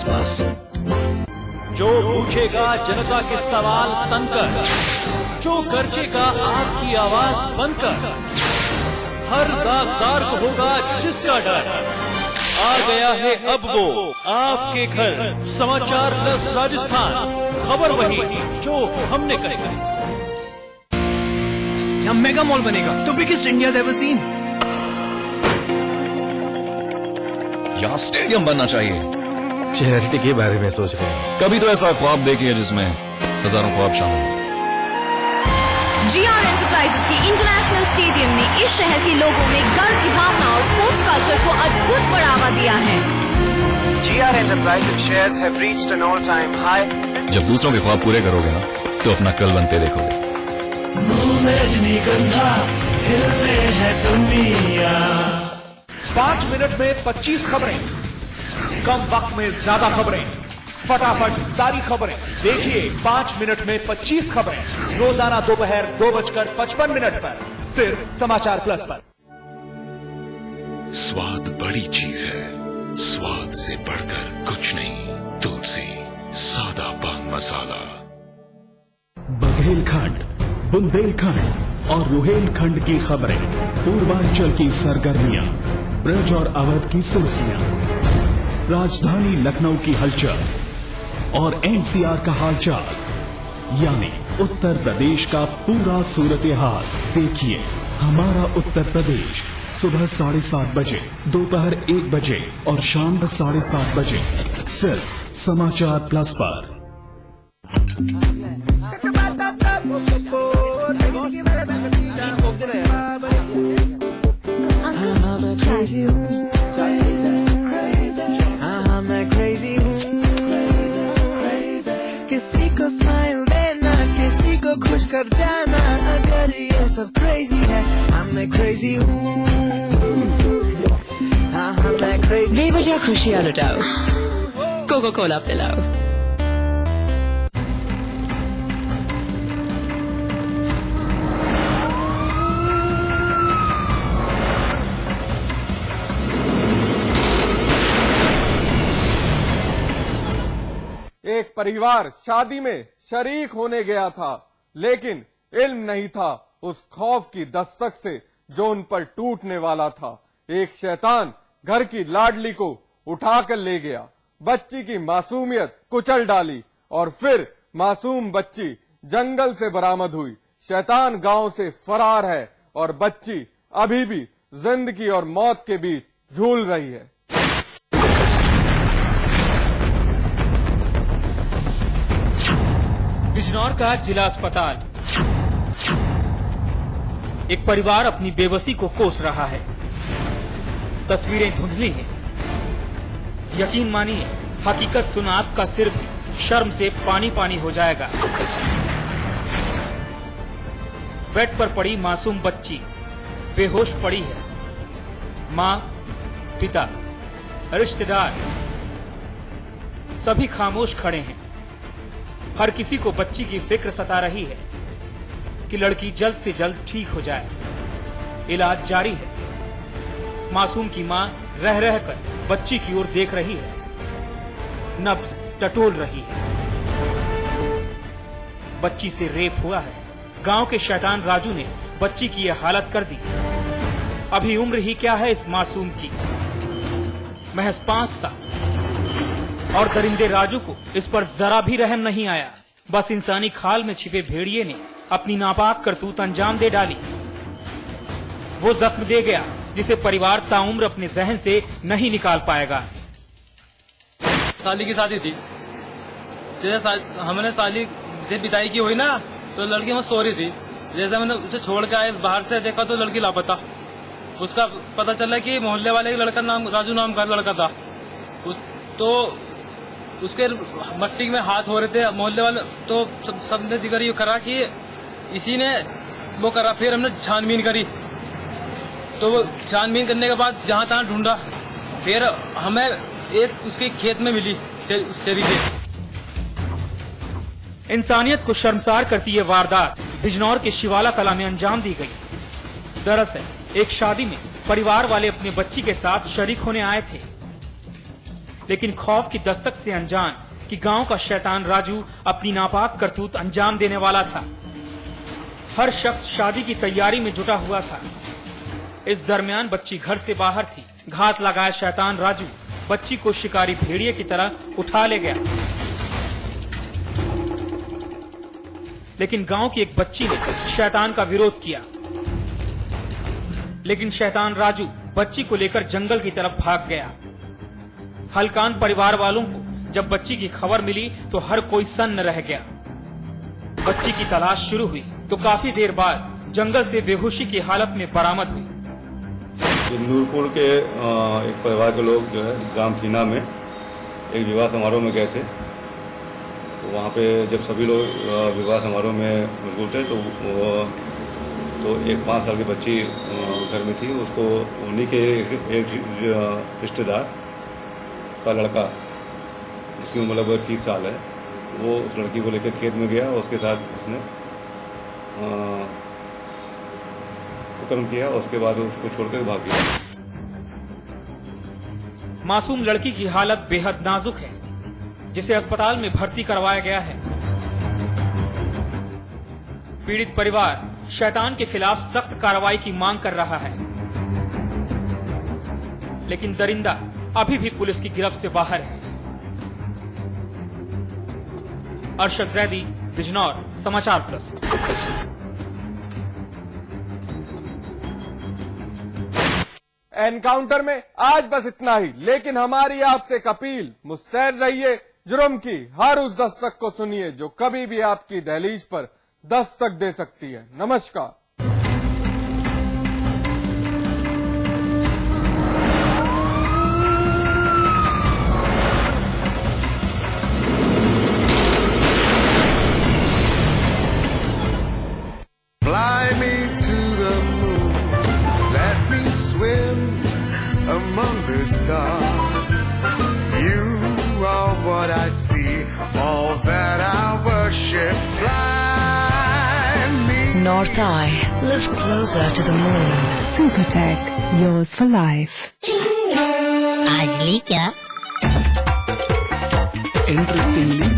Plus. जो पूछेगा जनता के सवाल तनकर, जो गरजेगा आपकी आवाज बनकर, हर दागदार को होगा जिसका डर, आ गया है अब वो आपके घर। समाचार प्लस राजस्थान, खबर वही जो हमने करेगा। यहाँ मेगा मॉल बनेगा, the biggest India ever seen. यहाँ स्टेडियम बनना चाहिए। चैरिटी के बारे में सोच रहे हैं। कभी तो ऐसा ख्वाब देखिए जिसमें हजारों ख्वाब शामिल हैं। GR एंटरप्राइजेस के इंटरनेशनल स्टेडियम ने इस शहर के लोगों में गर्व की भावना और स्पोर्ट्स कल्चर को अद्भुत बढ़ावा दिया है। GR Enterprises shares have reached an all-time high. जब दूसरों के ख्वाब पूरे करोगे ना, तो अपना कल बनते देखोगे। हिलने है दुनिया। 5 मिनट में 25 खबरें, कम वक्त में ज्यादा खबरें, फटाफट सारी खबरें। देखिए 5 मिनट में 25 खबरें, रोजाना दोपहर 2:55 पर, सिर्फ समाचार प्लस पर। स्वाद बड़ी चीज है, स्वाद से बढ़कर कुछ नहीं। तुलसी सादा पान मसाला। बघेलखंड, बुंदेलखंड और रुहेलखंड की खबरें, पूर्वांचल की सरगर्मियां, ब्रज और अवध की सुर्खियां, राजधानी लखनऊ की हलचल और NCR का हालचाल, यानी उत्तर प्रदेश का पूरा सूरत हाल। देखिए हमारा उत्तर प्रदेश, सुबह 7:30 बजे, दोपहर 1 बजे और शाम 7:30 बजे, सिर्फ समाचार प्लस पर। किसी को स्माइल देना, किसी को खुश कर जाना, अगर ये सब क्रेजी है, मैं क्रेजी हूँ। मैं क्रेजी। बेवजह खुशियाँ लुटाओ, कोको कोला पिलाओ। एक परिवार शादी में शरीक होने गया था, लेकिन इल्म नहीं था उस खौफ की दस्तक से जो उन पर टूटने वाला था। एक शैतान घर की लाडली को उठाकर ले गया, बच्ची की मासूमियत कुचल डाली और फिर मासूम बच्ची जंगल से बरामद हुई। शैतान गांव से फरार है और बच्ची अभी भी जिंदगी और मौत के बीच झूल रही है। बिजनौर का जिला अस्पताल। एक परिवार अपनी बेबसी को कोस रहा है। तस्वीरें धुंधली हैं। यकीन मानिए, हकीकत सुना आपका सिर भी शर्म से पानी पानी हो जाएगा। बेड पर पड़ी मासूम बच्ची बेहोश पड़ी है। माँ, पिता, रिश्तेदार सभी खामोश खड़े हैं। हर किसी को बच्ची की फिक्र सता रही है कि लड़की जल्द से जल्द ठीक हो जाए। इलाज जारी है। मासूम की मां रह रहकर बच्ची की ओर देख रही है, नब्ज टटोल रही है। बच्ची से रेप हुआ है। गांव के शैतान राजू ने बच्ची की यह हालत कर दी। अभी उम्र ही क्या है इस मासूम की, महज 5 साल। और दरिंदे राजू को इस पर जरा भी रहम नहीं आया। बस इंसानी खाल में छिपे भेड़िए ने अपनी नापाक करतूत अंजाम दे डाली। वो जख्म दे गया जिसे परिवार ताउम्र अपने जहन से नहीं निकाल पाएगा। साली की शादी थी, जैसे हमने साली से विदाई की हुई ना, तो लड़की वहाँ सो रही थी। जैसे मैंने उसे छोड़ के आए, बाहर से देखा तो लड़की लापता। उसका पता चला कि मोहल्ले वाले लड़का नाम राजू नाम का लड़का था। तो उसके मट्टी में हाथ हो रहे थे मोहल्ले वाले, तो सबने जिक्र ये करा कि इसी ने वो करा। फिर हमने छानबीन करी, तो वो छानबीन करने के बाद जहाँ तहाँ ढूंढा, फिर हमें एक उसके खेत में मिली चरी के। इंसानियत को शर्मसार करती ये वारदात बिजनौर के शिवाला कला में अंजाम दी गई। दरअसल एक शादी में परिवार वाले अपने बच्ची के साथ शरीक होने आए थे। लेकिन खौफ की दस्तक से अनजान कि गांव का शैतान राजू अपनी नापाक करतूत अंजाम देने वाला था। हर शख्स शादी की तैयारी में जुटा हुआ था। इस दरमियान बच्ची घर से बाहर थी। घात लगाया शैतान राजू बच्ची को शिकारी भेड़िए की तरह उठा ले गया। लेकिन गांव की एक बच्ची ने शैतान का विरोध किया। लेकिन शैतान राजू बच्ची को लेकर जंगल की तरफ भाग गया। हलकान परिवार वालों को जब बच्ची की खबर मिली तो हर कोई सन्न रह गया। बच्ची की तलाश शुरू हुई तो काफी देर बाद जंगल से बेहोशी की हालत में बरामद हुई। नूरपुर के एक परिवार के लोग जो है ग्राम फीना में एक विवाह समारोह में गए थे। तो वहाँ पे जब सभी लोग विवाह समारोह में मशगूल थे तो एक 5 साल की बच्ची घर में थी। उसको उन्हीं के एक रिश्तेदार का लड़का जिसकी उम्र लगभग 30 साल है, वो उस लड़की को लेकर खेत में गया और उसके साथ उसने कर्म किया। उसके बाद उसको छोड़कर भाग गया। मासूम लड़की की हालत बेहद नाजुक है, जिसे अस्पताल में भर्ती करवाया गया है। पीड़ित परिवार शैतान के खिलाफ सख्त कार्रवाई की मांग कर रहा है, लेकिन दरिंदा अभी भी पुलिस की गिरफ्त से बाहर है। अरशद जैदी, बिजनौर, समाचार प्लस। एनकाउंटर में आज बस इतना ही, लेकिन हमारी आपसे एक अपील, मुस्तैद रहिए। जुर्म की हर उस दस्तक को सुनिए जो कभी भी आपकी दहलीज पर दस्तक दे सकती है। नमस्कार। Fly me to the moon, let me swim among the stars. You are what I see, all that I worship. Fly me. North Eye, live closer to the moon. Supertech, yours for life. Actually, क्या? Interestingly,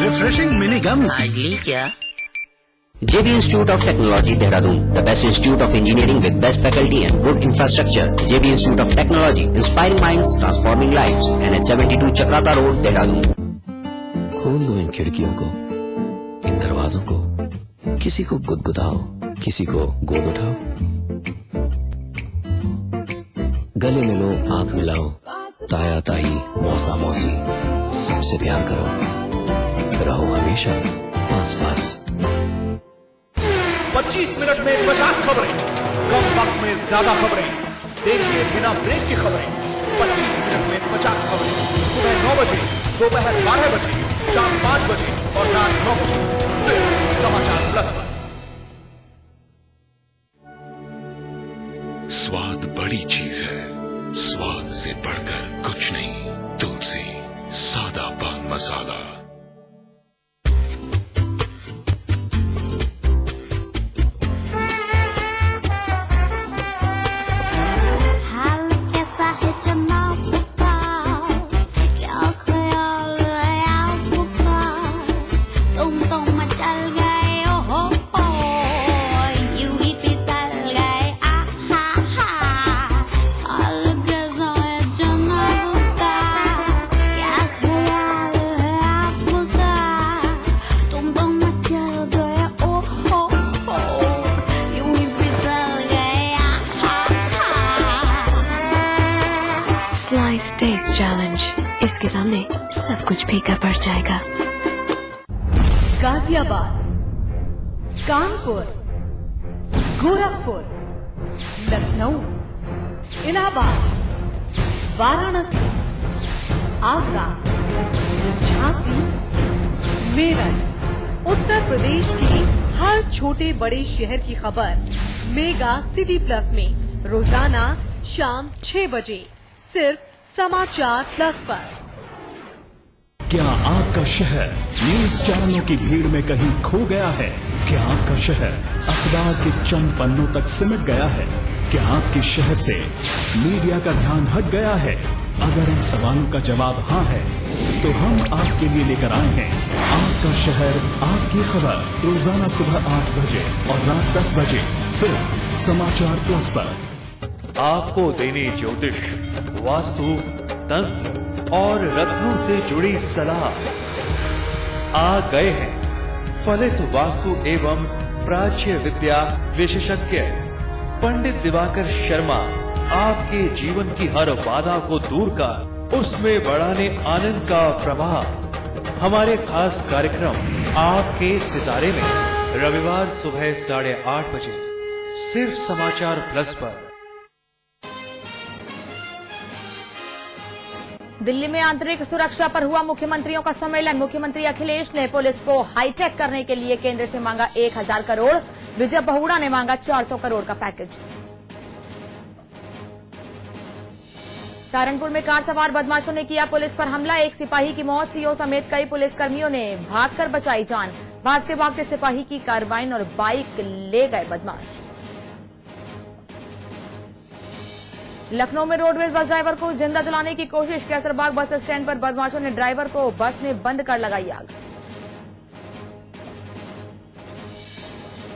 Refreshing mini gums. Actually, क्या? JB Institute of Technology, Dehradun, the best institute of engineering with best faculty and good infrastructure. JB Institute of Technology, inspiring minds, transforming lives. And at 72 Chakrata Road, Dehradun. खोल दो इन खिड़कियों को, इन दरवाजों को, किसी को गुदगुदाओ, किसी को गोद उठाओ, गले मिलो, आंख मिलाओ, ताया ताई, मौसा मौसी, सबसे प्यार करो, रहो हमेशा पास पास। 25 मिनट में 50 खबरें, कम वक्त में ज्यादा खबरें। देखिए बिना ब्रेक की खबरें। 25 मिनट में 50 खबरें, सुबह 9 बजे, दोपहर 12 बजे, शाम 5 बजे और रात 9 बजे, सिर्फ समाचार प्लस पर। स्वाद बड़ी चीज है, स्वाद से बढ़कर कुछ नहीं। तुलसी सादा पान मसाला। Slice Taste Challenge, इसके सामने सब कुछ फीका पड़ जाएगा। गाजियाबाद, कानपुर, गोरखपुर, लखनऊ, इलाहाबाद, वाराणसी, आगरा, झांसी, मेरठ, उत्तर प्रदेश के हर छोटे बड़े शहर की खबर मेगा सिटी प्लस में रोजाना शाम 6 बजे सिर्फ समाचार प्लस पर। क्या आपका शहर न्यूज चैनलों की भीड़ में कहीं खो गया है? क्या आपका शहर अखबार के चंद पन्नों तक सिमट गया है? क्या आपके शहर से मीडिया का ध्यान हट गया है? अगर इन सवालों का जवाब हाँ है, तो हम आपके लिए लेकर आए हैं आपका शहर, आपकी खबर, रोजाना सुबह 8 बजे और रात 10 बजे सिर्फ समाचार प्लस पर। आपको देने ज्योतिष, वास्तु, तंत्र और रत्नों से जुड़ी सलाह। आ गए हैं फलित वास्तु एवं प्राच्य विद्या विशेषज्ञ पंडित दिवाकर शर्मा। आपके जीवन की हर बाधा को दूर कर उसमें बढ़ाने आनंद का प्रभाव। हमारे खास कार्यक्रम आपके सितारे में रविवार सुबह 8:30 बजे सिर्फ समाचार प्लस पर। दिल्ली में आंतरिक सुरक्षा पर हुआ मुख्यमंत्रियों का सम्मेलन। मुख्यमंत्री अखिलेश ने पुलिस को हाईटेक करने के लिए केंद्र से मांगा 1000 करोड़। विजय बहुगुणा ने मांगा 400 करोड़ का पैकेज। सहारनपुर में कार सवार बदमाशों ने किया पुलिस पर हमला। एक सिपाही की मौत, सीओ समेत कई पुलिसकर्मियों ने भागकर बचाई जान। भागते भागते सिपाही की कार्बाइन और बाइक ले गए बदमाश। लखनऊ में रोडवेज बस ड्राइवर को जिंदा जलाने की कोशिश। कैसरबाग बस स्टैंड पर बदमाशों ने ड्राइवर को बस में बंद कर लगाई आग।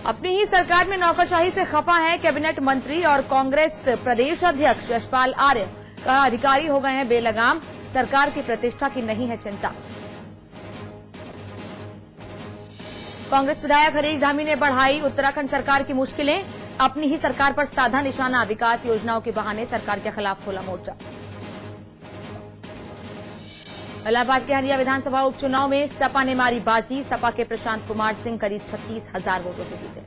अपनी ही सरकार में नौकरशाही से खफा है कैबिनेट मंत्री और कांग्रेस प्रदेश अध्यक्ष यशपाल आर्य। कहा, अधिकारी हो गए हैं बेलगाम, सरकार की प्रतिष्ठा की नहीं है चिंता। कांग्रेस विधायक हरीश धामी ने बढ़ाई उत्तराखंड सरकार की मुश्किलें। अपनी ही सरकार पर साधा निशाना। विकास योजनाओं के बहाने सरकार के खिलाफ खोला मोर्चा। इलाहाबाद के हरिया विधानसभा उपचुनाव में सपा ने मारी बाजी। सपा के प्रशांत कुमार सिंह करीब 36,000 वोटों से जीते।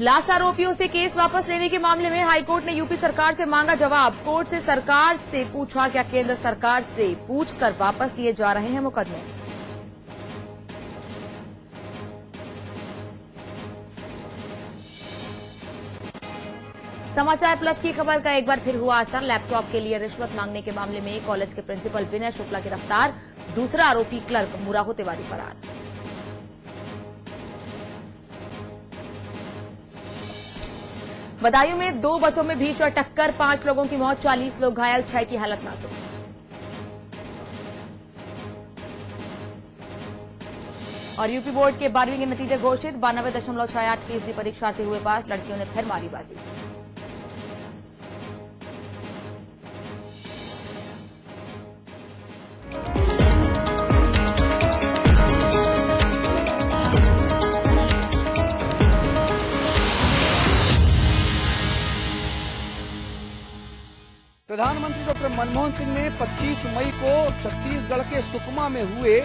लाश आरोपियों से केस वापस लेने के मामले में हाईकोर्ट ने यूपी सरकार से मांगा जवाब। कोर्ट से सरकार से पूछा, क्या केंद्र सरकार से पूछकर वापस लिए जा रहे हैं मुकदमे। समाचार प्लस की खबर का एक बार फिर हुआ असर। लैपटॉप के लिए रिश्वत मांगने के मामले में कॉलेज के प्रिंसिपल विनय शुक्ला गिरफ्तार। दूसरा आरोपी क्लर्क मुराहो तिवारी फरार। बदायूं में 2 बसों में भीषण टक्कर, 5 लोगों की मौत, 40 लोग घायल, 6 की हालत नाजुक। और यूपी बोर्ड के 12वीं के नतीजे घोषित। 92.68% परीक्षार्थी हुए पास। लड़कियों ने फिर मारी बाजी। प्रधानमंत्री डॉक्टर मनमोहन सिंह ने 25 मई को छत्तीसगढ़ के सुकमा में हुए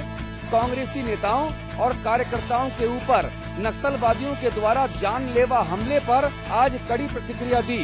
कांग्रेसी नेताओं और कार्यकर्ताओं के ऊपर नक्सलवादियों के द्वारा जानलेवा हमले पर आज कड़ी प्रतिक्रिया दी।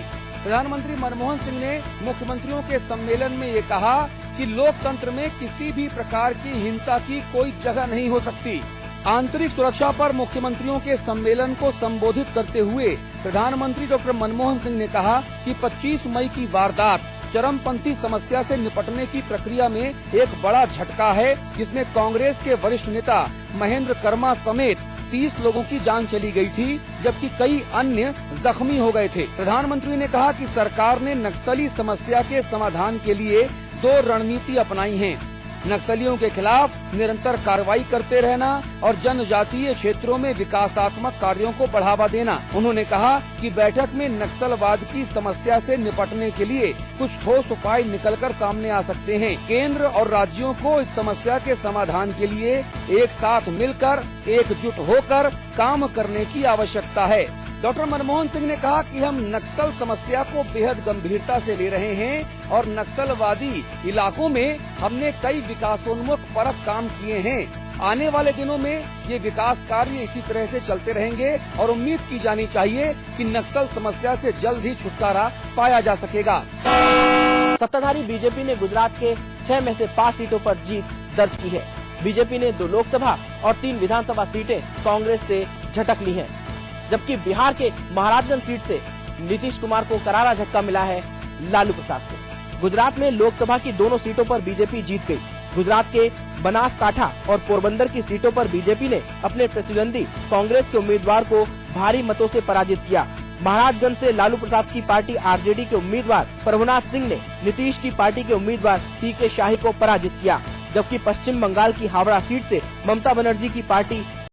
प्रधानमंत्री मनमोहन सिंह ने मुख्यमंत्रियों के सम्मेलन में ये कहा कि लोकतंत्र में किसी भी प्रकार की हिंसा की कोई जगह नहीं हो सकती। आंतरिक सुरक्षा पर मुख्यमंत्रियों के सम्मेलन को संबोधित करते हुए प्रधानमंत्री डॉक्टर मनमोहन सिंह ने कहा कि 25 मई की वारदात चरमपंथी समस्या से निपटने की प्रक्रिया में एक बड़ा झटका है, जिसमें कांग्रेस के वरिष्ठ नेता महेंद्र कर्मा समेत 30 लोगों की जान चली गई थी, जबकि कई अन्य जख्मी हो गए थे। प्रधानमंत्री ने कहा कि सरकार ने नक्सली समस्या के समाधान के लिए 2 रणनीति अपनाई हैं। नक्सलियों के खिलाफ निरंतर कार्रवाई करते रहना और जनजातीय क्षेत्रों में विकासात्मक कार्यों को बढ़ावा देना। उन्होंने कहा कि बैठक में नक्सलवाद की समस्या से निपटने के लिए कुछ ठोस उपाय निकलकर सामने आ सकते हैं। केंद्र और राज्यों को इस समस्या के समाधान के लिए एक साथ मिलकर एकजुट होकर काम करने की आवश्यकता है। डॉक्टर मनमोहन सिंह ने कहा कि हम नक्सल समस्या को बेहद गंभीरता से ले रहे हैं और नक्सलवादी इलाकों में हमने कई विकासोन्मुख परख काम किए हैं। आने वाले दिनों में ये विकास कार्य इसी तरह से चलते रहेंगे और उम्मीद की जानी चाहिए कि नक्सल समस्या से जल्द ही छुटकारा पाया जा सकेगा। सत्ताधारी बीजेपी ने गुजरात के 6 में से 5 सीटों पर जीत दर्ज की है। बीजेपी ने 2 लोकसभा और 3 विधानसभा सीटें कांग्रेस से झटक ली हैं, जबकि बिहार के महाराजगंज सीट से नीतीश कुमार को करारा झटका मिला है लालू प्रसाद से। गुजरात में लोकसभा की दोनों सीटों पर बीजेपी जीत गई। गुजरात के बनासकांठा और पोरबंदर की सीटों पर बीजेपी ने अपने प्रतिद्वंदी कांग्रेस के उम्मीदवार को भारी मतों से पराजित किया। महाराजगंज से लालू प्रसाद की पार्टी आरजेडी के उम्मीदवार प्रभुनाथ सिंह ने नीतीश की पार्टी के उम्मीदवार पीके शाही को पराजित किया, जबकि पश्चिम बंगाल की हावड़ा सीट से ममता बनर्जी की पार्टी